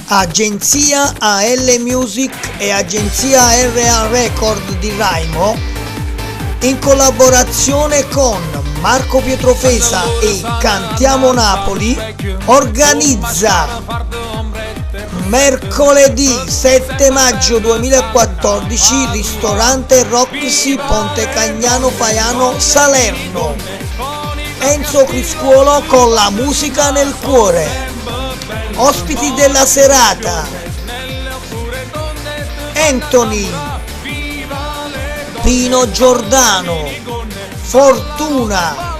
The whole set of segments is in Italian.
Agenzia AL Music e Agenzia RA Record di Raimo, in collaborazione con Marco Pietrofesa e Cantiamo Napoli, organizza mercoledì 7 maggio 2014 ristorante Roxy Ponte Cagnano Faiano Salerno. Enzo Criscuolo con la musica nel cuore. Ospiti della serata: Anthony, Pino Giordano, Fortuna,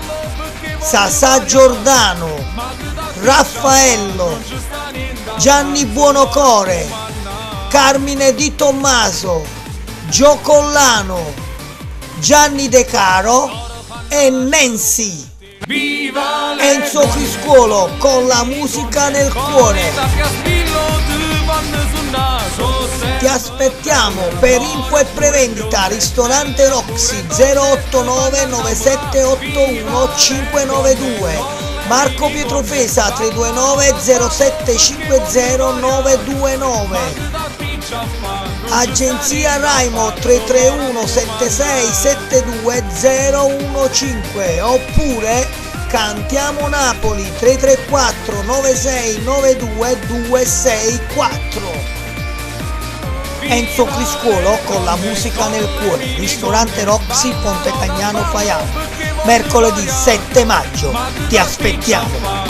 Sasà Giordano, Raffaello, Gianni Buonocore, Carmine Di Tommaso, Gio Collano, Gianni De Caro e Nancy. Enzo Criscuolo con la musica nel cuore. Ti aspettiamo per info e prevendita ristorante Roxy 089 9781 592, Marco Pietrofesa 329 0750 929, Agenzia Raimo 331 76 72 015 oppure Cantiamo Napoli 334 96 92 264. Enzo Criscuolo con la musica nel cuore, ristorante Roxy Ponte Cagnano Faiano, mercoledì 7 maggio, ti aspettiamo!